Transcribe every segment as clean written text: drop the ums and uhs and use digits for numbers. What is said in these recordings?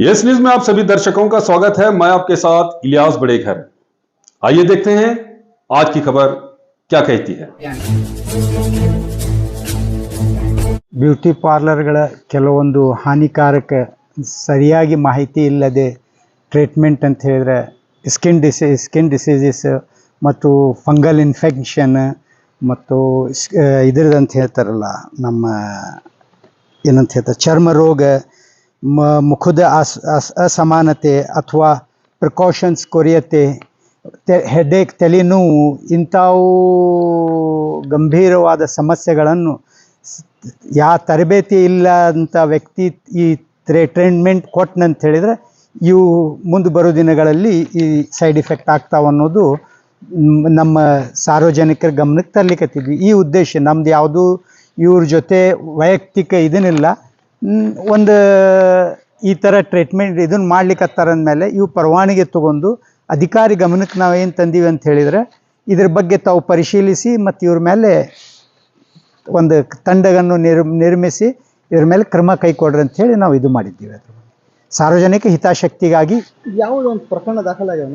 Yes news में आप सभी दर्शकों का स्वागत है। मैं आपके साथ इलियास बड़ेखर। आइए देखते हैं आज की खबर क्या कहती है। ಬ್ಯೂಟಿ ಪಾರ್ಲರ್ಗಳ ಕೆಲವೊಂದು ಹಾನಿಕಾರಕ ಸರಿಯಾಗಿ ಮಾಹಿತಿ ಇಲ್ಲದೆ ಟ್ರೀಟ್ಮೆಂಟ್ ಅಂತ ಹೇಳಿದ್ರೆ ಸ್ಕಿನ್ ಡಿಸೀಸಸ್ ಮತ್ತು ಫಂಗಲ್ ಇನ್ಫೆಕ್ಷನ್ ಮತ್ತು ಇದ್ರದಂತ ಹೇಳ್ತಾರಲ್ಲ ನಮ್ಮ ಏನಂತ ಹೇಳ್ತಾರೆ ಚರ್ಮ ರೋಗ, ಮುಖದ ಅಸಮಾನತೆ ಅಥವಾ ಪ್ರಿಕಾಷನ್ಸ್ ಕೊರಿಯತೆ, ಹೆಡೇಕ್, ತಲೆನೋವು ಇಂಥವು ಗಂಭೀರವಾದ ಸಮಸ್ಯೆಗಳನ್ನು ತರಬೇತಿ ಇಲ್ಲ ಅಂತ ವ್ಯಕ್ತಿ ಈ ಟ್ರೀಟ್ಮೆಂಟ್ ಕೊಟ್ಟನಂತ ಹೇಳಿದರೆ ಇವು ಮುಂದೆ ಬರೋ ದಿನಗಳಲ್ಲಿ ಈ ಸೈಡ್ ಎಫೆಕ್ಟ್ ಆಗ್ತಾವೆ ಅನ್ನೋದು ನಮ್ಮ ಸಾರ್ವಜನಿಕರ ಗಮನಕ್ಕೆ ತರಲಿಕ್ಕತ್ತಿದ್ವಿ. ಈ ಉದ್ದೇಶ ನಮ್ದು ಯಾವುದು ಇವ್ರ ಜೊತೆ ವೈಯಕ್ತಿಕ ಇದನ್ನಿಲ್ಲ. ಒಂದು ಈ ಥರ ಟ್ರೀಟ್ಮೆಂಟ್ ಇದನ್ನು ಮಾಡ್ಲಿಕ್ಕತ್ತಾರಂದಮೇಲೆ ಇವು ಪರವಾನಗಿ ತೊಗೊಂಡು ಅಧಿಕಾರಿ ಗಮನಕ್ಕೆ ನಾವೇನು ತಂದೀವಿ ಅಂತ ಹೇಳಿದರೆ ಇದ್ರ ಬಗ್ಗೆ ತಾವು ಪರಿಶೀಲಿಸಿ ಮತ್ತು ಇವ್ರ ಮೇಲೆ ಒಂದು ತಂಡವನ್ನು ನಿರ್ಮಿಸಿ ಇದ್ರ ಮೇಲೆ ಕ್ರಮ ಕೈಗೊಳ್ರಿ ಅಂತ ಹೇಳಿ ನಾವು ಇದು ಮಾಡಿದ್ದೀವಿ. ಅದ್ರ ಸಾರ್ವಜನಿಕ ಹಿತಾಸಕ್ತಿಗಾಗಿ ಯಾವುದೋ ಒಂದು ಪ್ರಕರಣ ದಾಖಲಾಗ್ಯಾವ.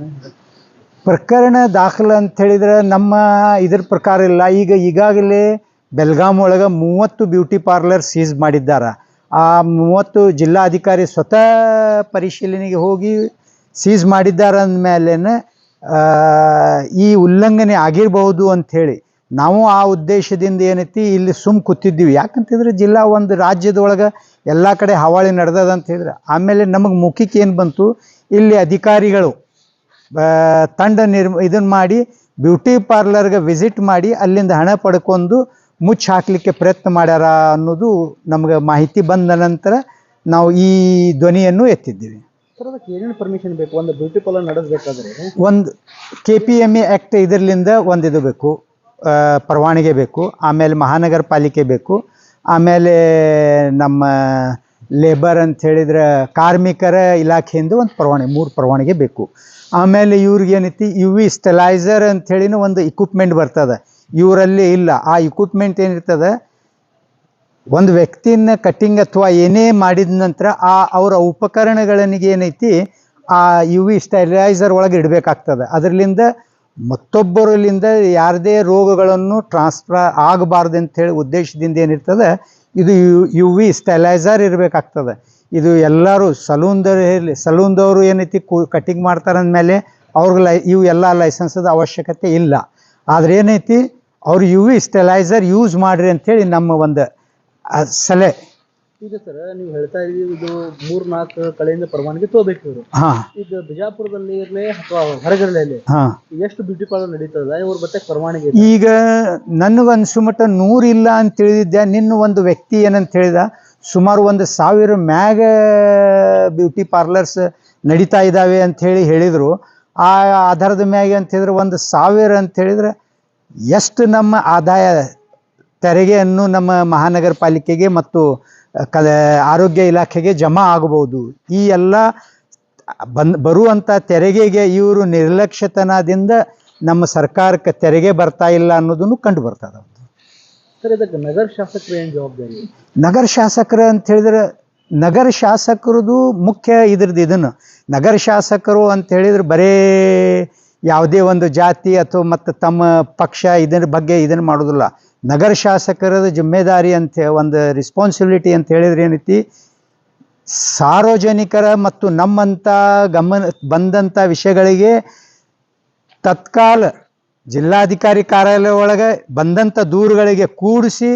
ಪ್ರಕರಣ ದಾಖಲೆ ಅಂತ ಹೇಳಿದ್ರೆ ನಮ್ಮ ಇದ್ರ ಪ್ರಕಾರ ಇಲ್ಲ. ಈಗಾಗಲೇ ಬೆಲ್ಗಾಮ್ ಒಳಗೆ 30 ಬ್ಯೂಟಿ ಪಾರ್ಲರ್ ಸೀಸ್ ಮಾಡಿದ್ದಾರೆ. ಆ 30 ಜಿಲ್ಲಾಧಿಕಾರಿ ಸ್ವತಃ ಪರಿಶೀಲನೆಗೆ ಹೋಗಿ ಸೀಸ್ ಮಾಡಿದ್ದಾರೆ ಅಂದಮೇಲೆ ಈ ಉಲ್ಲಂಘನೆ ಆಗಿರಬಹುದು ಅಂಥೇಳಿ ನಾವು ಆ ಉದ್ದೇಶದಿಂದ ಏನೈತಿ ಇಲ್ಲಿ ಕೂತಿದ್ದೀವಿ. ಯಾಕಂತಂದ್ರೆ ಜಿಲ್ಲಾ ಒಂದು ರಾಜ್ಯದೊಳಗೆ ಎಲ್ಲ ಕಡೆ ಹಾವಳಿ ನಡೆದದ ಅಂತ ಹೇಳಿದ್ರೆ ಆಮೇಲೆ ನಮಗೆ ಮುಖಕ್ಕೆ ಏನು ಬಂತು, ಇಲ್ಲಿ ಅಧಿಕಾರಿಗಳು ತಂಡ ಇದನ್ನು ಮಾಡಿ ಬ್ಯೂಟಿ ಪಾರ್ಲರ್ಗೆ ವಿಸಿಟ್ ಮಾಡಿ ಅಲ್ಲಿಂದ ಹಣ ಪಡ್ಕೊಂಡು ಮುಚ್ಚಿ ಹಾಕಲಿಕ್ಕೆ ಪ್ರಯತ್ನ ಮಾಡ್ಯಾರ ಅನ್ನೋದು ನಮಗೆ ಮಾಹಿತಿ ಬಂದ ನಂತರ ನಾವು ಈ ಧ್ವನಿಯನ್ನು ಎತ್ತಿದ್ದೀವಿ. ಸರ್, ಅದಕ್ಕೆ ಏನೇನು ಪರ್ಮಿಷನ್ ಬೇಕು? ಒಂದು ಬ್ಯೂಟಿ ಪಾರ್ಲರ್ ನಡೆಸಬೇಕಾದ್ರೆ ಒಂದು KPMA ಆ್ಯಕ್ಟ್ ಇದರಿಂದ ಒಂದು ಇದು ಬೇಕು, ಪರವಾನಗಿ ಬೇಕು. ಆಮೇಲೆ ಮಹಾನಗರ ಪಾಲಿಕೆ ಬೇಕು. ಆಮೇಲೆ ನಮ್ಮ ಲೇಬರ್ ಅಂತ ಹೇಳಿದ್ರೆ ಕಾರ್ಮಿಕರ ಇಲಾಖೆಯಿಂದ ಒಂದು ಪರವಾನಗಿ, 3 ಪರವಾನಗಿ ಬೇಕು. ಆಮೇಲೆ ಇವ್ರಿಗೆ ಏನೈತಿ UV ಸ್ಟೆಲೈಸರ್ ಅಂಥೇಳಿನೂ ಒಂದು ಇಕ್ವಿಪ್ಮೆಂಟ್ ಬರ್ತದೆ, ಇವರಲ್ಲಿ ಇಲ್ಲ. ಆ ಇಕ್ವಿಪ್ಮೆಂಟ್ ಏನಿರ್ತದೆ, ಒಂದು ವ್ಯಕ್ತಿನ ಕಟ್ಟಿಂಗ್ ಅಥವಾ ಏನೇ ಮಾಡಿದ ನಂತರ ಅವರ ಉಪಕರಣಗಳಿಗೆ ಏನೈತಿ ಆ UV ಸ್ಟೆಲೈಸರ್ ಒಳಗೆ ಇಡಬೇಕಾಗ್ತದೆ. ಅದರಿಂದ ಮತ್ತೊಬ್ಬರಲ್ಲಿಂದ ಯಾರದೇ ರೋಗಗಳನ್ನು ಟ್ರಾನ್ಸ್ಫರ್ ಆಗಬಾರ್ದು ಅಂಥೇಳಿ ಉದ್ದೇಶದಿಂದ ಏನಿರ್ತದೆ ಇದು UV ಸ್ಟೆಲೈಸರ್ ಇರಬೇಕಾಗ್ತದೆ. ಇದು ಎಲ್ಲರೂ ಸಲೂನ್ದವರು ಏನೈತಿ ಕಟ್ಟಿಂಗ್ ಮಾಡ್ತಾರೆ ಅಂದಮೇಲೆ ಅವ್ರಿಗೆ ಇವು ಎಲ್ಲ ಲೈಸೆನ್ಸದ ಅವಶ್ಯಕತೆ ಇಲ್ಲ. ಆದರೆ ಏನೈತಿ ಅವ್ರು UV ಸ್ಟೆಲೈಸರ್ ಯೂಸ್ ಮಾಡಿರಿ ಅಂಥೇಳಿ ನಮ್ಮ ಒಂದು ಸಲಹೆ. ಈಗ ಸರ್, ನೀವು ಹೇಳ್ತಾ ಇದ್ದೀವಿ ಇದು 3-4 ಕಡೆಯಿಂದ ಪರವಾನಗಿ ತಗೋಬೇಕು ಇವರು. ಈಗ ಬಿಜಾಪುರದಲ್ಲಿ ಇರಲಿ ಅಥವಾ ಹೊರಗಡೆ ಎಷ್ಟು ಬ್ಯೂಟಿ ಪಾರ್ಲರ್ ನಡೀತದ ಇವ್ರ ಮತ್ತೆ ಪರವಾನಗಿ? ಈಗ ನನಗನ್ಸುಮಟ್ಟ 100 ಇಲ್ಲ ಅಂತ ತಿಳಿದಿದ್ದೆ. ನಿನ್ನ ಒಂದು ವ್ಯಕ್ತಿ ಏನಂತ ಹೇಳಿದ, ಸುಮಾರು 1000 ಮ್ಯಾಗ ಬ್ಯೂಟಿ ಪಾರ್ಲರ್ಸ್ ನಡೀತಾ ಇದ್ದಾವೆ ಅಂಥೇಳಿ ಹೇಳಿದರು. ಆ ಆಧಾರದ ಮ್ಯಾಗೆ ಅಂತ ಹೇಳಿದ್ರೆ 1000 ಅಂತ ಹೇಳಿದ್ರೆ ಎಷ್ಟು ನಮ್ಮ ಆದಾಯ ತೆರಿಗೆಯನ್ನು ನಮ್ಮ ಮಹಾನಗರ ಪಾಲಿಕೆಗೆ ಮತ್ತು ಆರೋಗ್ಯ ಇಲಾಖೆಗೆ ಜಮಾ ಆಗಬಹುದು. ಈ ಎಲ್ಲ ಬರುವಂಥ ತೆರಿಗೆಗೆ ಇವರು ನಿರ್ಲಕ್ಷ್ಯತನದಿಂದ ನಮ್ಮ ಸರ್ಕಾರಕ್ಕೆ ತೆರಿಗೆ ಬರ್ತಾ ಇಲ್ಲ ಅನ್ನೋದನ್ನು ಕಂಡು ಬರ್ತದೆ. ಸರ್, ಇದಕ್ಕೆ ನಗರ ಶಾಸಕರು ಏನು ಜವಾಬ್ದಾರಿ? ನಗರ ಶಾಸಕರು ಅಂತ ಹೇಳಿದ್ರೆ ನಗರ ಶಾಸಕರದು ಮುಖ್ಯ ಇದನ್ನು ನಗರ ಶಾಸಕರು ಅಂತ ಹೇಳಿದ್ರೆ ಬರೇ ಯಾವುದೇ ಒಂದು ಜಾತಿ ಅಥವಾ ಮತ್ತು ತಮ್ಮ ಪಕ್ಷ ಇದರ ಬಗ್ಗೆ ಇದನ್ನು ಮಾಡೋದಿಲ್ಲ. ನಗರ ಶಾಸಕರದ ಜಿಮ್ಮೆದಾರಿ ಅಂತ ಒಂದು ರೆಸ್ಪಾನ್ಸಿಬಿಲಿಟಿ ಅಂತ ಹೇಳಿದ್ರೆ ಏನೈತಿ, ಸಾರ್ವಜನಿಕರ ಮತ್ತು ನಮ್ಮಂಥ ಬಂದಂಥ ವಿಷಯಗಳಿಗೆ ತತ್ಕಾಲ ಜಿಲ್ಲಾಧಿಕಾರಿ ಕಾರ್ಯಾಲಯ ಒಳಗೆ ಬಂದಂಥ ದೂರುಗಳಿಗೆ ಕೂಡಿಸಿ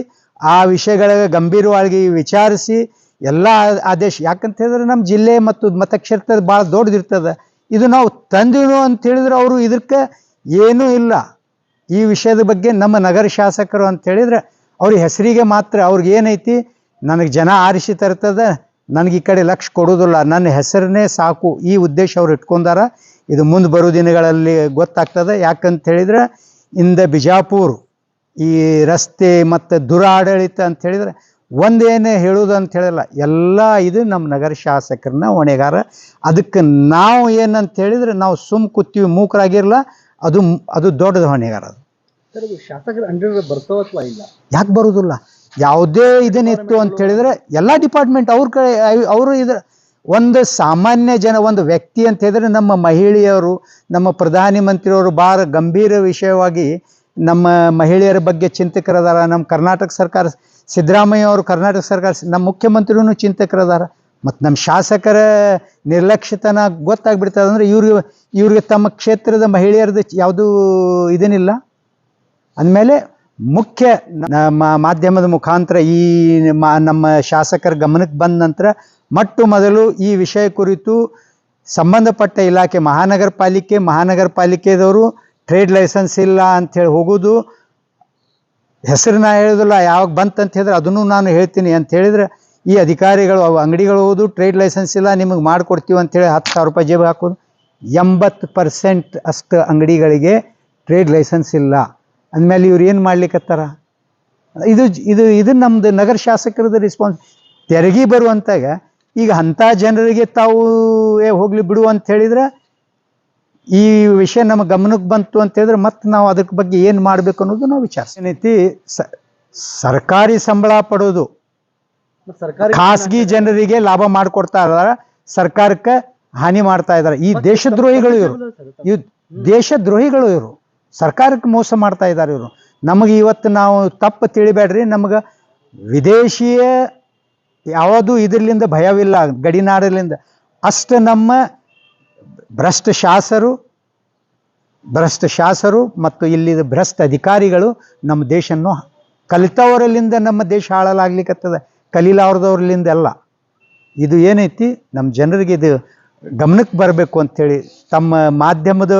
ಆ ವಿಷಯಗಳಿಗೆ ಗಂಭೀರವಾಗಿ ವಿಚಾರಿಸಿ ಎಲ್ಲ ಆದೇಶ. ಯಾಕಂತ ಹೇಳಿದ್ರೆ ನಮ್ಮ ಜಿಲ್ಲೆ ಮತ್ತು ಮತಕ್ಷೇತ್ರದ ಭಾಳ ದೊಡ್ಡದಿರ್ತದೆ. ಇದು ನಾವು ತಂದಿನೋ ಅಂತ ಹೇಳಿದ್ರೆ ಅವರು ಇದಕ್ಕೆ ಏನೂ ಇಲ್ಲ. ಈ ವಿಷಯದ ಬಗ್ಗೆ ನಮ್ಮ ನಗರ ಶಾಸಕರು ಅಂತ ಹೇಳಿದ್ರೆ ಅವ್ರಿಗೆ ಹೆಸರಿಗೆ ಮಾತ್ರ, ಅವ್ರಿಗೆ ಏನೈತಿ, ನನಗೆ ಜನ ಆರಿಸಿ ತರ್ತದೆ, ನನಗೆ ಈ ಕಡೆ ಲಕ್ಷ ಕೊಡೋದಿಲ್ಲ, ನನ್ನ ಹೆಸರನ್ನೇ ಸಾಕು, ಈ ಉದ್ದೇಶ ಅವ್ರು ಇಟ್ಕೊಂಡಾರ. ಇದು ಮುಂದೆ ಬರೋ ದಿನಗಳಲ್ಲಿ ಗೊತ್ತಾಗ್ತದೆ. ಯಾಕಂತ ಹೇಳಿದ್ರೆ ಇಂದ ಬಿಜಾಪುರ ಈ ರಸ್ತೆ ಮತ್ತು ದುರಾಡಳಿತ ಅಂತ ಹೇಳಿದ್ರೆ ಒಂದೇನೇ ಹೇಳೋದು ಅಂತ ಹೇಳಿಲ್ಲ, ಎಲ್ಲ ಇದು ನಮ್ಮ ನಗರ ಶಾಸಕರನ್ನ ಹೊಣೆಗಾರ. ಅದಕ್ಕೆ ನಾವು ಏನಂತ ಹೇಳಿದ್ರೆ ನಾವು ಕೂತೀವಿ, ಮೂಕರಾಗಿರಲ್ಲ, ಅದು ದೊಡ್ಡದು ಹೊಣೆಗಾರ. ಸರ್, ಇದು ಶಾಸಕರ ಅಂಡರ್ ಬರ್ತಾವ ಅಥವಾ ಇಲ್ಲ? ಯಾಕೆ ಬರೋದಿಲ್ಲ? ಯಾವುದೇ ಇದನ್ನಿತ್ತು ಅಂತ ಹೇಳಿದ್ರೆ ಎಲ್ಲ ಡಿಪಾರ್ಟ್ಮೆಂಟ್ ಅವ್ರ ಕಡೆ ಅವರು ಒಂದು ಸಾಮಾನ್ಯ ಜನ, ಒಂದು ವ್ಯಕ್ತಿ ಅಂತ ಹೇಳಿದ್ರೆ ನಮ್ಮ ಮಹಿಳೆಯರು, ನಮ್ಮ ಪ್ರಧಾನಿ ಮಂತ್ರಿಯವರು ಭಾಳ ಗಂಭೀರ ವಿಷಯವಾಗಿ ನಮ್ಮ ಮಹಿಳೆಯರ ಬಗ್ಗೆ ಚಿಂತಕರದಾರ. ನಮ್ಮ ಕರ್ನಾಟಕ ಸರ್ಕಾರ, ಸಿದ್ದರಾಮಯ್ಯ ಅವರು ಕರ್ನಾಟಕ ಸರ್ಕಾರ, ನಮ್ಮ ಮುಖ್ಯಮಂತ್ರಿನೂ ಚಿಂತಕರದಾರ. ಮತ್ತು ನಮ್ಮ ಶಾಸಕರ ನಿರ್ಲಕ್ಷ್ಯತನ ಗೊತ್ತಾಗ್ಬಿಡ್ತದೆ. ಅಂದರೆ ಇವ್ರಿಗೆ ತಮ್ಮ ಕ್ಷೇತ್ರದ ಮಹಿಳೆಯರದ್ದು ಯಾವುದೂ ಇದೇನಿಲ್ಲ. ಅಂದಮೇಲೆ ಮುಖ್ಯ ಮಾಧ್ಯಮದ ಮುಖಾಂತರ ಈ ನಮ್ಮ ಶಾಸಕರ ಗಮನಕ್ಕೆ ಬಂದ ನಂತರ ಮೊದಲು ಈ ವಿಷಯ ಕುರಿತು ಸಂಬಂಧಪಟ್ಟ ಇಲಾಖೆ, ಮಹಾನಗರ ಪಾಲಿಕೆದವರು ಟ್ರೇಡ್ ಲೈಸೆನ್ಸ್ ಇಲ್ಲ ಅಂಥೇಳಿ ಹೋಗೋದು, ಹೆಸರನ್ನ ಹೇಳೋದಿಲ್ಲ, ಯಾವಾಗ ಬಂತಂತ ಹೇಳಿದ್ರೆ ಅದನ್ನು ನಾನು ಹೇಳ್ತೀನಿ ಅಂತ ಹೇಳಿದ್ರೆ ಈ ಅಧಿಕಾರಿಗಳು ಅಂಗಡಿಗಳು ಹೋದು ಟ್ರೇಡ್ ಲೈಸೆನ್ಸ್ ಇಲ್ಲ ನಿಮಗೆ ಮಾಡಿಕೊಡ್ತೀವಿ ಅಂಥೇಳಿ 10,000 ರೂಪಾಯಿ ಜೇಬು ಹಾಕೋದು. 80% ಅಷ್ಟು ಅಂಗಡಿಗಳಿಗೆ ಟ್ರೇಡ್ ಲೈಸೆನ್ಸ್ ಇಲ್ಲ ಅಂದಮೇಲೆ ಇವ್ರು ಏನು ಮಾಡ್ಲಿಕ್ಕತ್ತಾರ? ಇದು ನಮ್ಮದು ನಗರ ಶಾಸಕರದ ರೆಸ್ಪಾನ್ಸ್. ತೆರಿಗೆ ಬರುವಂತಾಗ ಈಗ ಅಂಥ ಜನರಿಗೆ ತಾವು ಹೋಗ್ಲಿ ಬಿಡು ಅಂತ ಹೇಳಿದ್ರೆ, ಈ ವಿಷಯ ನಮ್ಮ ಗಮನಕ್ಕೆ ಬಂತು ಅಂತ ಹೇಳಿದ್ರೆ ಮತ್ತೆ ನಾವು ಅದ್ರ ಬಗ್ಗೆ ಏನು ಮಾಡಬೇಕು ಅನ್ನೋದು ನಾವು ವಿಚಾರಿಸ್ತೀವಿ. ಏನೈತಿ, ಸರ್ಕಾರಿ ಸಂಬಳ ಪಡೋದು ಖಾಸಗಿ ಜನರಿಗೆ ಲಾಭ ಮಾಡಿಕೊಡ್ತಾ ಇದ್ದಾರೆ, ಸರ್ಕಾರಕ್ಕೆ ಹಾನಿ ಮಾಡ್ತಾ ಇದ್ದಾರೆ. ಈ ದೇಶದ್ರೋಹಿಗಳು ಇವರು ಸರ್ಕಾರಕ್ಕೆ ಮೋಸ ಮಾಡ್ತಾ ಇದ್ದಾರೆ ಇವರು. ನಮಗೆ ಇವತ್ತು ನಾವು ತಪ್ಪು ತಿಳಿಬೇಡ್ರಿ, ನಮಗೆ ವಿದೇಶಿಯ ಯಾವುದೂ ಇದರಿಂದ ಭಯವಿಲ್ಲ, ಗಡಿನಾಡಲಿಂದ. ಅಷ್ಟು ನಮ್ಮ ಭ್ರಷ್ಟ ಶಾಸರು ಮತ್ತು ಇಲ್ಲಿ ಭ್ರಷ್ಟ ಅಧಿಕಾರಿಗಳು ನಮ್ಮ ದೇಶನ್ನು ಕಲಿತವರಲ್ಲಿಂದ ನಮ್ಮ ದೇಶ ಹಾಳಲಾಗ್ಲಿಕ್ಕತ್ತದ, ಕಲೀಲಾರ್ದವ್ರಲಿಂದ ಅಲ್ಲ. ಇದು ಏನೈತಿ, ನಮ್ಮ ಜನರಿಗೆ ಇದು ಗಮನಕ್ಕೆ ಬರಬೇಕು ಅಂಥೇಳಿ ತಮ್ಮ ಮಾಧ್ಯಮದ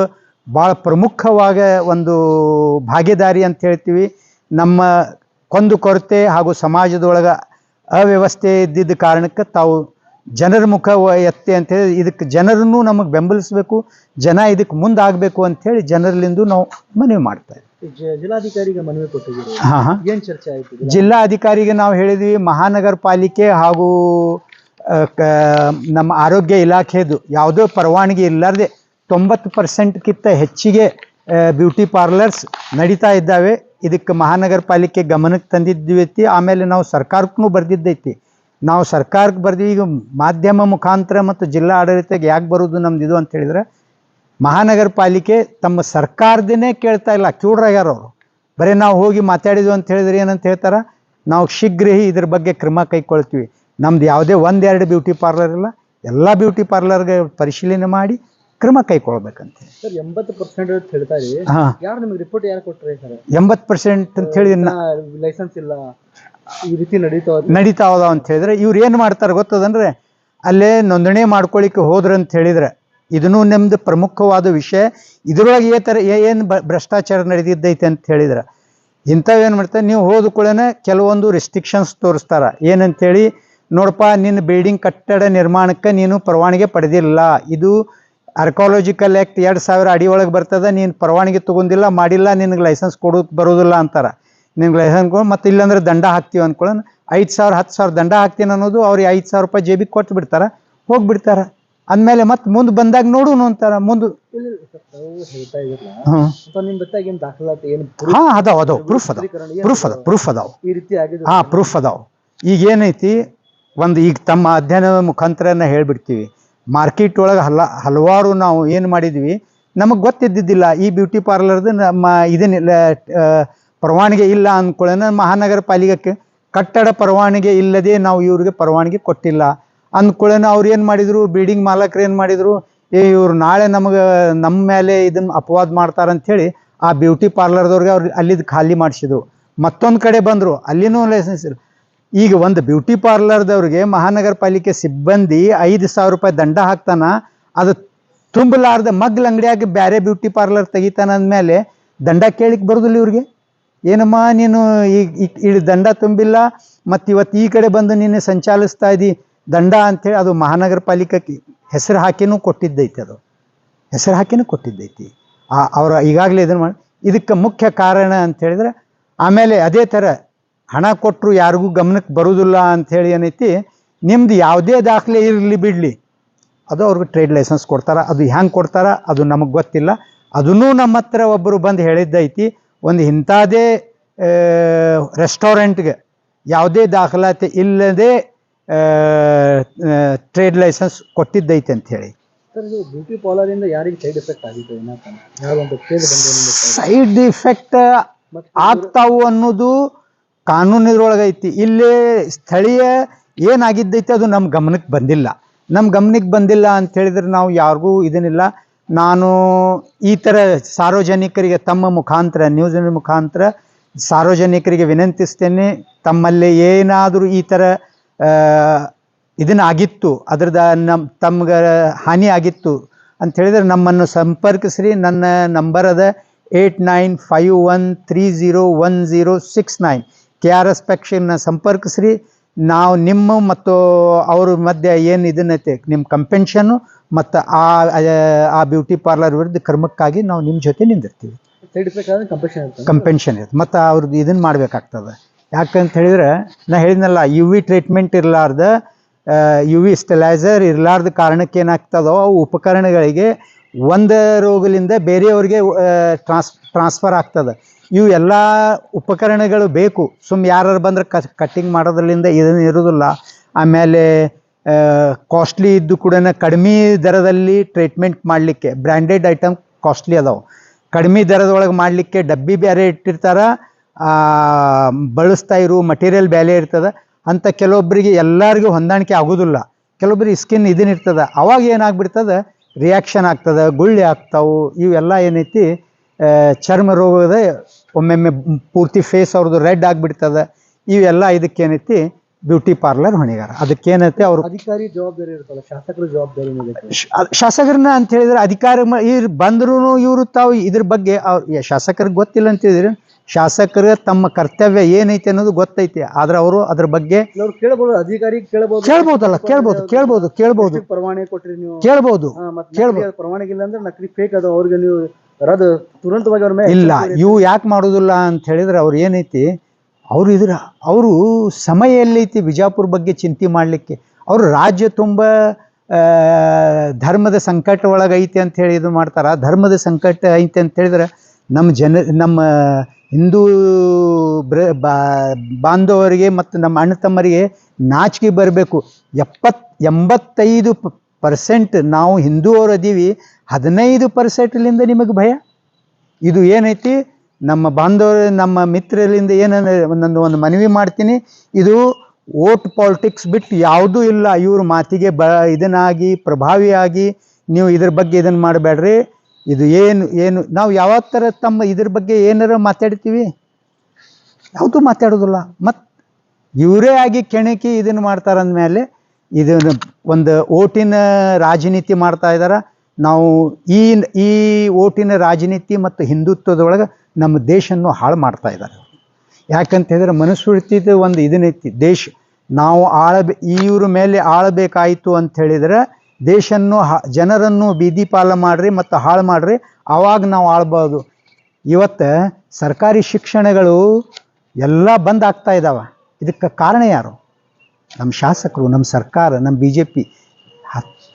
ಭಾಳ ಪ್ರಮುಖವಾದ ಒಂದು ಭಾಗೀದಾರಿ ಅಂತ ಹೇಳ್ತೀವಿ. ನಮ್ಮ ಕೊರತೆ ಹಾಗೂ ಸಮಾಜದೊಳಗೆ ಅವ್ಯವಸ್ಥೆ ಇದ್ದಿದ್ದ ಕಾರಣಕ್ಕೆ ತಾವು ಜನರ ಮುಖ ಎತ್ತೆ ಅಂಥೇಳಿ ಇದಕ್ಕೆ ಜನರನ್ನು ನಮಗೆ ಬೆಂಬಲಿಸಬೇಕು, ಜನ ಇದಕ್ಕೆ ಮುಂದಾಗಬೇಕು ಅಂಥೇಳಿ ಜನರಲ್ಲಿಂದು ನಾವು ಮನವಿ ಮಾಡ್ತಾ ಇದ್ದೀವಿ. ಜಿಲ್ಲಾಧಿಕಾರಿಗೆ ಮನವಿ ಕೊಟ್ಟಿದ್ದೀವಿ. ಏನು ಚರ್ಚೆ ಆಯಿತು? ಜಿಲ್ಲಾಧಿಕಾರಿಗೆ ನಾವು ಹೇಳಿದ್ವಿ, ಮಹಾನಗರ ಪಾಲಿಕೆ ಹಾಗೂ ನಮ್ಮ ಆರೋಗ್ಯ ಇಲಾಖೆದು ಯಾವುದೋ ಪರವಾನಗಿ ಇಲ್ಲಾರ್ದೆ 90%ಕ್ಕಿಂತ ಹೆಚ್ಚಿಗೆ ಬ್ಯೂಟಿ ಪಾರ್ಲರ್ಸ್ ನಡೀತಾ ಇದ್ದಾವೆ. ಇದಕ್ಕೆ ಮಹಾನಗರ ಪಾಲಿಕೆ ಗಮನಕ್ಕೆ ತಂದಿದ್ವಿ. ಆಮೇಲೆ ನಾವು ಸರ್ಕಾರಕ್ಕೂ ಬರೆದಿದ್ದೈತಿ. ನಾವು ಸರ್ಕಾರಕ್ಕೆ ಬರ್ತೀವಿ. ಈಗ ಮಾಧ್ಯಮ ಮುಖಾಂತರ ಮತ್ತು ಜಿಲ್ಲಾ ಆಡಳಿತಕ್ಕೆ ಯಾಕೆ ಬರೋದು ನಮ್ದು ಇದು ಅಂತ ಹೇಳಿದ್ರೆ, ಮಹಾನಗರ ಪಾಲಿಕೆ ತಮ್ಮ ಸರ್ಕಾರದೇ ಕೇಳ್ತಾ ಇಲ್ಲ, ಕ್ಯೂಡ್ರಾಗ್ಯಾರ ಅವರು. ಬರೀ ನಾವು ಹೋಗಿ ಮಾತಾಡಿದ್ವಿ ಅಂತ ಹೇಳಿದ್ರೆ ಏನಂತ ಹೇಳ್ತಾರೆ, ನಾವು ಶೀಘ್ರ ಇದ್ರ ಬಗ್ಗೆ ಕ್ರಮ ಕೈಗೊಳ್ತೀವಿ. ನಮ್ದು ಯಾವುದೇ 1-2 ಬ್ಯೂಟಿ ಪಾರ್ಲರ್ ಇಲ್ಲ, ಎಲ್ಲ ಬ್ಯೂಟಿ ಪಾರ್ಲರ್ಗೆ ಪರಿಶೀಲನೆ ಮಾಡಿ ಕ್ರಮ ಕೈಗೊಳ್ಬೇಕಂತ. ಸರ್ 80% ಅಂತ ಹೇಳ್ತಾ ಇದ್ದೀವಿ, ಯಾರು ನಿಮಗೆ ರಿಪೋರ್ಟ್ ಯಾರು ಕೊಟ್ಟರೆ ಸರ್? 80% ಅಂತ ಹೇಳಿ ಲೈಸೆನ್ಸ್ ಇಲ್ಲ, ಈ ರೀತಿ ನಡೀತಾವದ ಅಂತ ಹೇಳಿದ್ರೆ ಇವ್ರು ಏನು ಮಾಡ್ತಾರೆ ಗೊತ್ತದಂದ್ರೆ, ಅಲ್ಲೇ ನೋಂದಣಿ ಮಾಡ್ಕೊಳ್ಳಿಕ್ಕೆ ಹೋದ್ರೆ ಅಂತ ಹೇಳಿದ್ರೆ, ಇದನ್ನು ನಮ್ದು ಪ್ರಮುಖವಾದ ವಿಷಯ. ಇದರೊಳಗೆ ಏನು ಭ್ರಷ್ಟಾಚಾರ ನಡೆದಿದ್ದೈತೆ ಅಂತ ಹೇಳಿದ್ರೆ, ಇಂಥವೇನು ಮಾಡ್ತಾರೆ, ನೀವು ಹೋದ ಕೂಡಲೇ ಕೆಲವೊಂದು ರೆಸ್ಟ್ರಿಕ್ಷನ್ಸ್ ತೋರಿಸ್ತಾರ. ಏನಂತೇಳಿ, ನೋಡಪ್ಪ ನಿನ್ನ ಬಿಲ್ಡಿಂಗ್ ಕಟ್ಟಡ ನಿರ್ಮಾಣಕ್ಕೆ ನೀನು ಪರವಾನಗಿ ಪಡೆದಿಲ್ಲ, ಇದು ಆರ್ಕಾಲಜಿಕಲ್ ಆ್ಯಕ್ಟ್ 2000 ಅಡಿ ಒಳಗೆ ಬರ್ತದೆ, ನೀನು ಪರವಾನಗಿ ತೊಗೊಂಡಿಲ್ಲ, ಮಾಡಿಲ್ಲ, ನಿನಗೆ ಲೈಸೆನ್ಸ್ ಬರೋದಿಲ್ಲ ಅಂತಾರೆ. ನಿನ್ಗೆ ಲೈಸೆನ್ಸ್ ಮತ್ತು ಇಲ್ಲಾಂದ್ರೆ ದಂಡ ಹಾಕ್ತೀವಿ ಅಂದ್ಕೊಳ್ಳೋಣ, 5,000 10,000 ದಂಡ ಹಾಕ್ತೀನಿ ಅನ್ನೋದು, ಅವ್ರಿಗೆ 5,000 ರೂಪಾಯಿ ಜೇಬಿಗೆ ಕೊಟ್ಟು ಬಿಡ್ತಾರೆ, ಹೋಗ್ಬಿಡ್ತಾರೆ. ಅಂದಮೇಲೆ ಮತ್ತೆ ಮುಂದೆ ಬಂದಾಗ ನೋಡೋಣ ಅಂತಾರೆ. ಮುಂದೆ ಪ್ರೂಫ್ ಅದಾವ. ಪ್ರೂಫ್ ಅದಾವ. ಈಗ ಏನೈತಿ, ಈಗ ತಮ್ಮ ಅಧ್ಯಯನದ ಮುಖಾಂತರನ ಹೇಳ್ಬಿಡ್ತೀವಿ. ಮಾರ್ಕೆಟ್ ಒಳಗೆ ಹಲವಾರು ನಾವು ಏನು ಮಾಡಿದ್ವಿ, ನಮಗೆ ಗೊತ್ತಿದ್ದಿದ್ದಿಲ್ಲ ಈ ಬ್ಯೂಟಿ ಪಾರ್ಲರ್ದು ನಮ್ಮ ಇದೇನಿಲ್ಲ, ಪರವಾನಗಿ ಇಲ್ಲ ಅಂದ್ಕೊಳ್ಳೋಣ. ಮಹಾನಗರ ಪಾಲಿಕೆ ಕಟ್ಟಡ ಪರವಾನಗಿ ಇಲ್ಲದೆ ನಾವು ಇವ್ರಿಗೆ ಪರವಾನಗಿ ಕೊಟ್ಟಿಲ್ಲ ಅಂದ್ಕೊಳ್ಳೋಣ. ಅವ್ರು ಏನು ಮಾಡಿದರು, ಬಿಲ್ಡಿಂಗ್ ಮಾಲಕರು ಏನು ಮಾಡಿದರು, ಇವರು ನಾಳೆ ನಮ್ಮ ಮೇಲೆ ಇದನ್ನು ಅಪವಾದ ಮಾಡ್ತಾರಂಥೇಳಿ ಆ ಬ್ಯೂಟಿ ಪಾರ್ಲರ್ದವ್ರಿಗೆ ಅವ್ರಿಗೆ ಅಲ್ಲಿದ್ದು ಖಾಲಿ ಮಾಡಿಸಿದ್ರು. ಮತ್ತೊಂದು ಕಡೆ ಬಂದರು, ಅಲ್ಲಿನೂ ಲೈಸೆನ್ಸ್ ಇಲ್ಲ. ಈಗ ಒಂದು ಬ್ಯೂಟಿ ಪಾರ್ಲರ್ದವ್ರಿಗೆ ಮಹಾನಗರ ಪಾಲಿಕೆ ಸಿಬ್ಬಂದಿ 5,000 ರೂಪಾಯಿ ದಂಡ ಹಾಕ್ತಾನ, ಅದು ತುಂಬಲಾರ್ದ ಮಗ್ಲ ಅಂಗಡಿಯಾಗಿ ಬೇರೆ ಬ್ಯೂಟಿ ಪಾರ್ಲರ್ ತೆಗಿತಾನ ಅಂದಮೇಲೆ ದಂಡ ಕೇಳಿಕ್ಕೆ ಬರೋದಿಲ್ಲ ಇವ್ರಿಗೆ. ಏನಮ್ಮ ನೀನು ಈಗ ದಂಡ ತುಂಬಿಲ್ಲ, ಮತ್ತು ಇವತ್ತು ಈ ಕಡೆ ಬಂದು ನೀನು ಸಂಚಾಲಿಸ್ತಾ ಇದ್ದಿ ದಂಡ ಅಂಥೇಳಿ ಅದು ಮಹಾನಗರ ಪಾಲಿಕೆ ಹೆಸರು ಹಾಕಿನೂ ಕೊಟ್ಟಿದ್ದೈತಿ. ಅವರು ಈಗಾಗಲೇ ಇದನ್ನು ಮಾಡಿ ಇದಕ್ಕೆ ಮುಖ್ಯ ಕಾರಣ ಅಂತ ಹೇಳಿದ್ರೆ, ಆಮೇಲೆ ಅದೇ ಥರ ಹಣ ಕೊಟ್ಟರು ಯಾರಿಗೂ ಗಮನಕ್ಕೆ ಬರೋದಿಲ್ಲ ಅಂಥೇಳಿ ಏನೈತಿ, ನಿಮ್ದು ಯಾವುದೇ ದಾಖಲೆ ಇರಲಿ ಬಿಡಲಿ, ಅದು ಅವ್ರಿಗೆ ಟ್ರೇಡ್ ಲೈಸೆನ್ಸ್ ಕೊಡ್ತಾರೆ. ಅದು ಹ್ಯಾಂಗೆ ಕೊಡ್ತಾರೆ ಅದು ನಮಗೆ ಗೊತ್ತಿಲ್ಲ. ಅದನ್ನೂ ನಮ್ಮ ಹತ್ರ ಒಬ್ಬರು ಬಂದು ಹೇಳಿದ್ದೈತಿ, ಒಂದು ಇಂಥದ್ದೇ ರೆಸ್ಟೋರೆಂಟ್ಗೆ ಯಾವುದೇ ದಾಖಲಾತಿ ಇಲ್ಲದೆ ಟ್ರೇಡ್ ಲೈಸೆನ್ಸ್ ಕೊಟ್ಟಿದ್ದೈತೆ ಅಂತ ಹೇಳಿ. ಸರ್ ಇದು ಬ್ಯೂಟಿ ಪಾರ್ಲರ್ ಇಂದ ಯಾರಿಗೆ ಸೈಡ್ ಎಫೆಕ್ಟ್ ಆಗಿತ್ತು ಯಾರೊಂದು ಕೇಳಿ ಸೈಡ್ ಇಫೆಕ್ಟ್ ಆಗ್ತಾವು ಅನ್ನೋದು ಕಾನೂನಿನೊಳಗೈತಿ. ಇಲ್ಲೇ ಸ್ಥಳೀಯ ಏನಾಗಿದ್ದೈತೆ ಅದು ನಮ್ಮ ಗಮನಕ್ಕೆ ಬಂದಿಲ್ಲ. ನಮ್ಮ ಗಮನಕ್ಕೆ ಬಂದಿಲ್ಲ ಅಂತ ಹೇಳಿದ್ರೆ ನಾವು ಯಾರಿಗೂ ಇದನ್ನಿಲ್ಲ. ನಾನು ಈ ಥರ ಸಾರ್ವಜನಿಕರಿಗೆ ತಮ್ಮ ಮುಖಾಂತರ ನ್ಯೂಸಿನ ಮುಖಾಂತರ ಸಾರ್ವಜನಿಕರಿಗೆ ವಿನಂತಿಸ್ತೇನೆ, ತಮ್ಮಲ್ಲಿ ಏನಾದರೂ ಈ ಥರ ಇದನ್ನಾಗಿತ್ತು, ಅದ್ರದ್ದು ತಮ್ಗೆ ಹಾನಿ ಆಗಿತ್ತು ಅಂತ ಹೇಳಿದ್ರೆ ನಮ್ಮನ್ನು ಸಂಪರ್ಕಿಸ್ರಿ. ನನ್ನ ನಂಬರ್ ಅದ 8951301069 KRS ಪೆಕ್ಷನ್ನ ಸಂಪರ್ಕಿಸ್ರಿ. ನಾವು ನಿಮ್ಮ ಮತ್ತು ಅವ್ರ ಮಧ್ಯೆ ಏನು ಇದನ್ನೈತೆ ನಿಮ್ಮ ಕಂಪೆನ್ಷನ್ನು ಮತ್ತು ಆ ಬ್ಯೂಟಿ ಪಾರ್ಲರ್ ವಿರುದ್ಧ ಕ್ರಮಕ್ಕಾಗಿ ನಾವು ನಿಮ್ಮ ಜೊತೆ ನಿಂದಿರ್ತೀವಿ. ಸೈಡ್ ಎಫೆಕ್ಟ್ ಆದರೆ ಕಂಪೆನ್ಷನ್ ಇರುತ್ತೆ ಮತ್ತು ಅವ್ರದ್ದು ಇದನ್ನು ಮಾಡಬೇಕಾಗ್ತದೆ. ಯಾಕಂತ ಹೇಳಿದ್ರೆ ನಾ ಹೇಳಿದ್ನಲ್ಲ, UV ಟ್ರೀಟ್ಮೆಂಟ್ ಇರಲಾರ್ದ UV ಸ್ಟೆಲೈಸರ್ ಇರಲಾರ್ದ ಕಾರಣಕ್ಕೆ ಏನಾಗ್ತದೋ ಅವು ಉಪಕರಣಗಳಿಗೆ ಒಂದು ರೋಗದಿಂದ ಬೇರೆಯವ್ರಿಗೆ ಟ್ರಾನ್ಸ್ಫರ್ ಆಗ್ತದೆ. ಇವು ಎಲ್ಲ ಉಪಕರಣಗಳು ಬೇಕು. ಯಾರು ಬಂದ್ರೆ ಕಟ್ಟಿಂಗ್ ಮಾಡೋದ್ರಲ್ಲಿಂದ ಇದನ್ನು ಇರೋದಿಲ್ಲ. ಆಮೇಲೆ ಕಾಸ್ಟ್ಲಿ ಇದ್ದು ಕೂಡ ಕಡಿಮೆ ದರದಲ್ಲಿ ಟ್ರೀಟ್ಮೆಂಟ್ ಮಾಡಲಿಕ್ಕೆ ಬ್ರ್ಯಾಂಡೆಡ್ ಐಟಮ್ ಕಾಸ್ಟ್ಲಿ ಅದಾವೆ. ಕಡಿಮೆ ದರದೊಳಗೆ ಮಾಡಲಿಕ್ಕೆ ಡಬ್ಬಿ ಬೇರೆ ಇಟ್ಟಿರ್ತಾರೆ, ಬಳಸ್ತಾ ಇರೋ ಮಟೀರಿಯಲ್ ಬೇರೆ ಇರ್ತದೆ. ಅಂತ ಕೆಲವೊಬ್ಬರಿಗೆ ಎಲ್ಲರಿಗೂ ಹೊಂದಾಣಿಕೆ ಆಗೋದಿಲ್ಲ. ಕೆಲವೊಬ್ಬರಿಗೆ ಸ್ಕಿನ್ ಇದನ್ನಿರ್ತದೆ, ಅವಾಗ ಏನಾಗ್ಬಿಡ್ತದೆ, ರಿಯಾಕ್ಷನ್ ಆಗ್ತದೆ, ಗುಳ್ಳೆ ಆಗ್ತಾವೆ. ಇವೆಲ್ಲ ಏನೈತಿ ಚರ್ಮ ರೋಗದ ಒಮ್ಮೊಮ್ಮೆ ಪೂರ್ತಿ ಫೇಸ್ ಅವ್ರದ್ದು ರೆಡ್ ಆಗಿಬಿಡ್ತದೆ. ಇವೆಲ್ಲ ಇದಕ್ಕೇನೈತಿ ಬ್ಯೂಟಿ ಪಾರ್ಲರ್ ಹೊಣೆಗಾರ. ಅದಕ್ಕೇನೈತಿ ಅವರು ಅಧಿಕಾರಿ ಜವಾಬ್ದಾರಿ ಇರ್ತಲ್ಲ, ಶಾಸಕರ ಜವಾಬ್ದಾರಿ ಶಾಸಕರನ್ನ ಅಂತ ಹೇಳಿದ್ರೆ ಅಧಿಕಾರ ಬಂದ್ರು ಇವರು ತಾವು ಇದ್ರ ಬಗ್ಗೆ ಶಾಸಕರಿಗೆ ಗೊತ್ತಿಲ್ಲ ಅಂತ ಹೇಳಿದ್ರೆ, ಶಾಸಕರ ತಮ್ಮ ಕರ್ತವ್ಯ ಏನೈತೆ ಅನ್ನೋದು ಗೊತ್ತೈತಿ. ಆದ್ರೆ ಅವರು ಅದ್ರ ಬಗ್ಗೆ ಕೇಳಬಹುದು, ಅಧಿಕಾರಿ ಕೇಳ್ಬೋದಲ್ಲ, ಕೇಳ್ಬೋದು ಪರವಾನಗಿ ಕೊಟ್ರಿ ನೀವು ಕೇಳ್ಬೋದು. ಪರವಾನಗಿ ಇಲ್ಲ ಅಂದ್ರೆ ನಕಲಿ ಫೇಕ್ ಅದು ಅವ್ರಿಗೆ ನೀವು ರದ್ದು ತುರಂತವಾಗಿ ಅವ್ರ ಮೇಲೆ ಇಲ್ಲ. ಇವು ಯಾಕೆ ಮಾಡೋದಿಲ್ಲ ಅಂತ ಹೇಳಿದ್ರೆ ಅವ್ರು ಏನೈತಿ, ಅವರು ಸಮಯ ಎಲ್ಲೈತಿ ಬಿಜಾಪುರ ಬಗ್ಗೆ ಚಿಂತೆ ಮಾಡಲಿಕ್ಕೆ. ಅವರು ರಾಜ್ಯ ತುಂಬ ಧರ್ಮದ ಸಂಕಟ ಒಳಗೈತಿ ಅಂತ ಹೇಳಿ ಇದು ಮಾಡ್ತಾರೆ. ಧರ್ಮದ ಸಂಕಟ ಐತೆ ಅಂತ ಹೇಳಿದ್ರೆ ನಮ್ಮ ಹಿಂದೂ ಬಾಂಧವರಿಗೆ ಮತ್ತು ನಮ್ಮ ಅಣ್ಣ ತಮ್ಮರಿಗೆ ನಾಚಿಕೆ ಬರಬೇಕು. 85% ನಾವು ಹಿಂದೂವರು ಅದೀವಿ, 15%ಲಿಂದ ನಿಮಗೆ ಭಯ. ಇದು ಏನೈತಿ, ನಮ್ಮ ಬಾಂಧವರು ನಮ್ಮ ಮಿತ್ರರಿಂದ ಏನಂದ್ರೆ ಒಂದು ಮನವಿ ಮಾಡ್ತೀನಿ, ಇದು ವೋಟ್ ಪಾಲಿಟಿಕ್ಸ್ ಬಿಟ್ಟು ಯಾವುದೂ ಇಲ್ಲ. ಇವ್ರ ಮಾತಿಗೆ ಇದನ್ನಾಗಿ ಪ್ರಭಾವಿಯಾಗಿ ನೀವು ಇದ್ರ ಬಗ್ಗೆ ಇದನ್ನು ಮಾಡಬೇಡ್ರಿ. ಇದು ಏನು ನಾವು ಯಾವ ಥರ ತಮ್ಮ ಇದ್ರ ಬಗ್ಗೆ ಏನಾರ ಮಾತಾಡ್ತೀವಿ, ಯಾವುದೂ ಮಾತಾಡೋದಿಲ್ಲ. ಮತ್ತು ಇವರೇ ಆಗಿ ಕೆಣಕಿ ಇದನ್ನು ಮಾಡ್ತಾರಂದಮೇಲೆ ಇದನ್ನು ಒಂದು ಓಟಿನ ರಾಜನೀತಿ ಮಾಡ್ತಾ ಇದ್ದಾರೆ. ನಾವು ಈ ಓಟಿನ ರಾಜನೀತಿ ಮತ್ತು ಹಿಂದುತ್ವದೊಳಗೆ ನಮ್ಮ ದೇಶವನ್ನು ಹಾಳು ಮಾಡ್ತಾ ಇದ್ದಾರೆ. ಯಾಕಂತ ಹೇಳಿದ್ರೆ ಮನುಸ್ಮೃತಿದು ಒಂದು ಇದನ್ನೈತಿ, ದೇಶ ನಾವು ಇವ್ರ ಮೇಲೆ ಆಳಬೇಕಾಯಿತು ಅಂತ ಹೇಳಿದ್ರೆ ದೇಶನ್ನು ಜನರನ್ನು ಬೀದಿ ಪಾಲ ಮಾಡ್ರಿ ಮತ್ತು ಹಾಳು ಮಾಡ್ರಿ, ಆವಾಗ ನಾವು ಆಳ್ಬೋದು. ಇವತ್ತು ಸರ್ಕಾರಿ ಶಿಕ್ಷಣಗಳು ಎಲ್ಲ ಬಂದ್ ಆಗ್ತಾ ಇದ್ದಾವೆ. ಇದಕ್ಕೆ ಕಾರಣ ಯಾರು? ನಮ್ಮ ಶಾಸಕರು, ನಮ್ಮ ಸರ್ಕಾರ, ನಮ್ಮ BJP.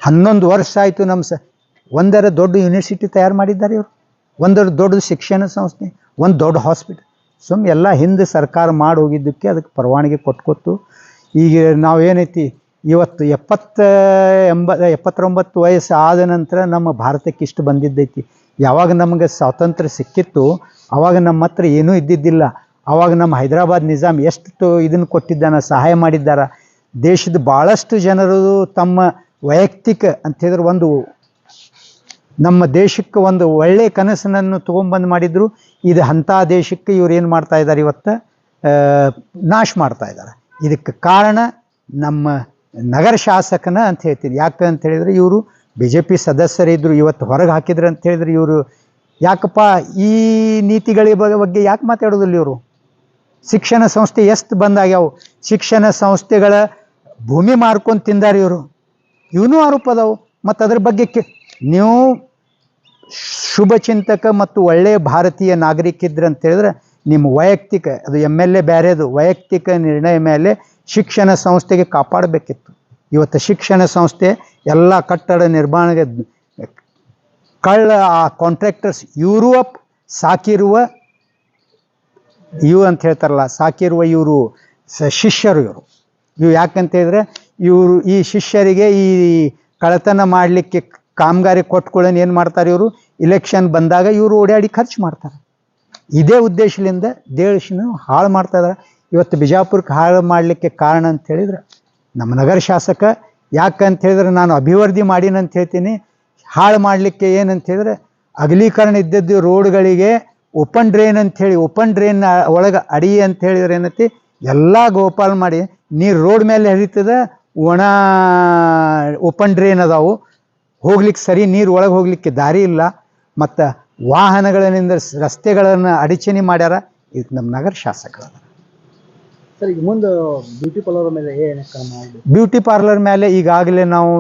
11 ವರ್ಷ ಆಯಿತು ಒಂದರ ದೊಡ್ಡ ಯೂನಿವರ್ಸಿಟಿ ತಯಾರು ಮಾಡಿದ್ದಾರೆ ಇವರು, ಒಂದರ ದೊಡ್ಡ ಶಿಕ್ಷಣ ಸಂಸ್ಥೆ, ಒಂದು ದೊಡ್ಡ ಹಾಸ್ಪಿಟಲ್. ಎಲ್ಲ ಹಿಂದೆ ಸರ್ಕಾರ ಮಾಡಿ ಹೋಗಿದ್ದಕ್ಕೆ ಅದಕ್ಕೆ ಪರವಾನಗಿ ಕೊಟ್ಟು ಈಗ ನಾವೇನೈತಿ ಇವತ್ತು 79 ವಯಸ್ಸು ಆದ ನಂತರ ನಮ್ಮ ಭಾರತಕ್ಕೆ ಇಷ್ಟು ಬಂದಿದ್ದೈತಿ. ಯಾವಾಗ ನಮಗೆ ಸ್ವಾತಂತ್ರ್ಯ ಸಿಕ್ಕಿತ್ತು ಆವಾಗ ನಮ್ಮ ಹತ್ರ ಏನೂ ಇದ್ದಿದ್ದಿಲ್ಲ. ಆವಾಗ ನಮ್ಮ ಹೈದರಾಬಾದ್ ನಿಜಾಮ್ ಎಷ್ಟು ಇದನ್ನು ಕೊಟ್ಟಿದ್ದಾನ, ಸಹಾಯ ಮಾಡಿದ್ದಾರ. ದೇಶದ ಭಾಳಷ್ಟು ಜನರು ತಮ್ಮ ವೈಯಕ್ತಿಕ ಅಂತ ಹೇಳಿದ್ರೆ ನಮ್ಮ ದೇಶಕ್ಕೆ ಒಂದು ಒಳ್ಳೆಯ ಕನಸನ್ನು ತೊಗೊಂಬಂದು ಮಾಡಿದ್ರು. ಇದು ಅಂಥ ದೇಶಕ್ಕೆ ಇವ್ರು ಏನು ಮಾಡ್ತಾ ಇದ್ದಾರೆ, ಇವತ್ತು ನಾಶ ಮಾಡ್ತಾ ಇದ್ದಾರೆ. ಇದಕ್ಕೆ ಕಾರಣ ನಮ್ಮ ನಗರ ಶಾಸಕನ ಅಂತ ಹೇಳ್ತೀನಿ. ಯಾಕೆ ಅಂತ ಹೇಳಿದ್ರೆ ಇವರು BJP ಸದಸ್ಯರಿದ್ದರು, ಇವತ್ತು ಹೊರಗೆ ಹಾಕಿದ್ರು ಅಂತ ಹೇಳಿದ್ರೆ ಇವರು ಯಾಕಪ್ಪ ಈ ನೀತಿಗಳ ಬಗ್ಗೆ ಯಾಕೆ ಮಾತಾಡೋದಿಲ್ಲ ಇವರು? ಶಿಕ್ಷಣ ಸಂಸ್ಥೆ ಎಷ್ಟು ಬಂದಾಗ್ಯಾವು, ಶಿಕ್ಷಣ ಸಂಸ್ಥೆಗಳ ಭೂಮಿ ಮಾರ್ಕೊಂಡು ತಿಂದಾರೆ ಇವರು, ಇವನು ಆರೋಪ ಅದಾವು. ಮತ್ತು ಅದ್ರ ಬಗ್ಗೆ ನೀವು ಶುಭ ಚಿಂತಕ ಮತ್ತು ಒಳ್ಳೆಯ ಭಾರತೀಯ ನಾಗರಿಕ ಇದ್ರೆ ಅಂತ ಹೇಳಿದ್ರೆ ನಿಮ್ಮ ವೈಯಕ್ತಿಕ, ಅದು MLA ಬೇರೆದು ವೈಯಕ್ತಿಕ ನಿರ್ಣಯ ಮೇಲೆ ಶಿಕ್ಷಣ ಸಂಸ್ಥೆಗೆ ಕಾಪಾಡಬೇಕಿತ್ತು. ಇವತ್ತು ಶಿಕ್ಷಣ ಸಂಸ್ಥೆ ಎಲ್ಲ ಕಟ್ಟಡ ನಿರ್ಮಾಣಕ್ಕೆ ಆ ಕಾಂಟ್ರಾಕ್ಟರ್ಸ್ ಯುರೋಪ್ ಸಾಕಿರುವ ಅಂತ ಹೇಳ್ತಾರಲ್ಲ, ಸಾಕಿರುವ ಇವರು ಶಿಷ್ಯರು ಇವರು ಯಾಕಂತ ಹೇಳಿದ್ರೆ ಇವರು ಈ ಶಿಷ್ಯರಿಗೆ ಈ ಕಳ್ಳತನ ಮಾಡಲಿಕ್ಕೆ ಕಾಮಗಾರಿ ಕೊಟ್ಕೊಳ್ಳೋನ್ ಏನು ಮಾಡ್ತಾರೆ ಇವರು, ಇಲೆಕ್ಷನ್ ಬಂದಾಗ ಇವರು ಓಡಾಡಿ ಖರ್ಚು ಮಾಡ್ತಾರೆ. ಇದೇ ಉದ್ದೇಶದಿಂದ ದೇಶನ ಹಾಳು ಮಾಡ್ತಾ ಇದ್ದಾರೆ. ಇವತ್ತು ಬಿಜಾಪುರಕ್ಕೆ ಹಾಳು ಮಾಡಲಿಕ್ಕೆ ಕಾರಣ ಅಂತ ಹೇಳಿದ್ರೆ ನಮ್ಮ ನಗರ ಶಾಸಕ. ಯಾಕಂತ ಹೇಳಿದ್ರೆ ನಾನು ಅಭಿವೃದ್ಧಿ ಮಾಡೀನಂತ ಹೇಳ್ತೀನಿ, ಹಾಳು ಮಾಡಲಿಕ್ಕೆ ಏನಂತ ಹೇಳಿದ್ರೆ ಅಗಲೀಕರಣ ಇದ್ದದ್ದು ರೋಡ್ಗಳಿಗೆ ಓಪನ್ ಡ್ರೈನ್ ಅಂಥೇಳಿ, ಓಪನ್ ಡ್ರೈನ್ ಒಳಗೆ ಅಡಿ ಅಂತ ಹೇಳಿದ್ರೆ ಏನೈತಿ ಎಲ್ಲ ಗೋಪಾಲ್ ಮಾಡಿ ನೀರು ರೋಡ್ ಮೇಲೆ ಹರಿತದೆ. ಒಣ ಓಪನ್ ಡ್ರೈನ್ ಅದಾವು, ಹೋಗ್ಲಿಕ್ಕೆ ಸರಿ ನೀರು ಒಳಗೆ ಹೋಗ್ಲಿಕ್ಕೆ ದಾರಿ ಇಲ್ಲ. ಮತ್ತು ವಾಹನಗಳಿಂದ ರಸ್ತೆಗಳನ್ನು ಅಡಚಣೆ ಮಾಡ್ಯಾರ. ಇದು ನಮ್ಮ ನಗರ ಶಾಸಕರು. ಸರ್ ಈಗ ಮುಂದೆ ಬ್ಯೂಟಿ ಪಾರ್ಲರ್ ಮೇಲೆ ಏನು ಕ್ರಮ ಆಗಬೇಕು? ಬ್ಯೂಟಿ ಪಾರ್ಲರ್ ಮೇಲೆ ಈಗಾಗಲೇ ನಾವು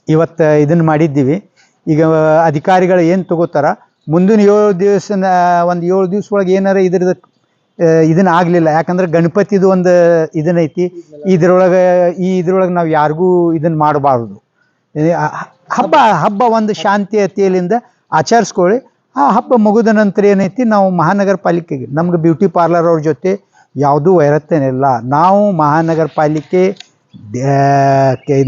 ಇವತ್ತು ಇದನ್ನು ಮಾಡಿದ್ದೀವಿ. ಈಗ ಅಧಿಕಾರಿಗಳು ಏನು ತಗೋತಾರ, ಮುಂದಿನ 7 ದಿವಸ ಒಂದು 7 ದಿವಸ ಒಳಗೆ ಏನಾರ ಇದನ್ನ ಆಗಲಿಲ್ಲ. ಯಾಕಂದ್ರೆ ಗಣಪತಿದು ಒಂದು ಇದನ್ನೈತಿ, ಇದ್ರೊಳಗೆ ನಾವು ಯಾರಿಗೂ ಇದನ್ನು ಮಾಡಬಾರ್ದು. ಹಬ್ಬ ಒಂದು ಶಾಂತಿಯತೆಯಿಂದ ಆಚರಿಸ್ಕೊಳ್ಳಿ. ಆ ಹಬ್ಬ ಮುಗಿದ ನಂತರ ಏನೈತಿ, ನಾವು ಮಹಾನಗರ ಪಾಲಿಕೆಗೆ ನಮ್ಗೆ ಬ್ಯೂಟಿ ಪಾರ್ಲರ್ ಅವ್ರ ಜೊತೆ ಯಾವುದೂ ವೈರತ್ಯನಿಲ್ಲ. ನಾವು ಮಹಾನಗರ ಪಾಲಿಕೆ,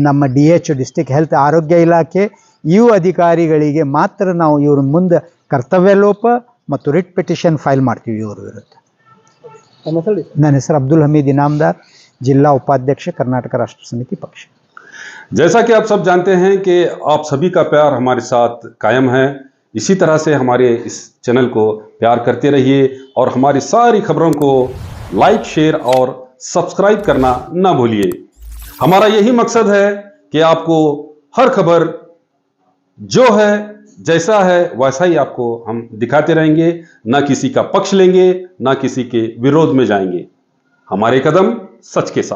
ನಮ್ಮ DH ಡಿಸ್ಟ್ರಿಕ್ಟ್ ಹೆಲ್ತ್ ಆರೋಗ್ಯ ಇಲಾಖೆ ಇವು ಅಧಿಕಾರಿಗಳಿಗೆ ಮಾತ್ರ ನಾವು ಇವ್ರ ಮುಂದೆ ಕರ್ತವ್ಯ ಲೋಪ ಮತ್ತು ರಿಟ್ ಪಿಟಿಷನ್ ಫೈಲ್ ಮಾಡ್ತೀವಿ ಇವ್ರ ವಿರುದ್ಧ. ನನ್ನ ಹೆಸರು ಅಬ್ದುಲ್ ಹಮೀದ್ ಇನಾಮದಾರ್, जिला उपाध्यक्ष कर्नाटक राष्ट्र समिति पक्ष। जैसा कि आप सब जानते हैं कि आप सभी का प्यार हमारे साथ कायम है, इसी तरह से हमारे इस चैनल को प्यार करते रहिए और हमारी सारी खबरों को लाइक, शेयर और सब्सक्राइब करना ना भूलिए। हमारा यही मकसद है कि आपको हर खबर जो है जैसा है वैसा ही आपको हम दिखाते रहेंगे, ना किसी का पक्ष लेंगे, ना किसी के विरोध में जाएंगे। हमारे कदम सच के साथ।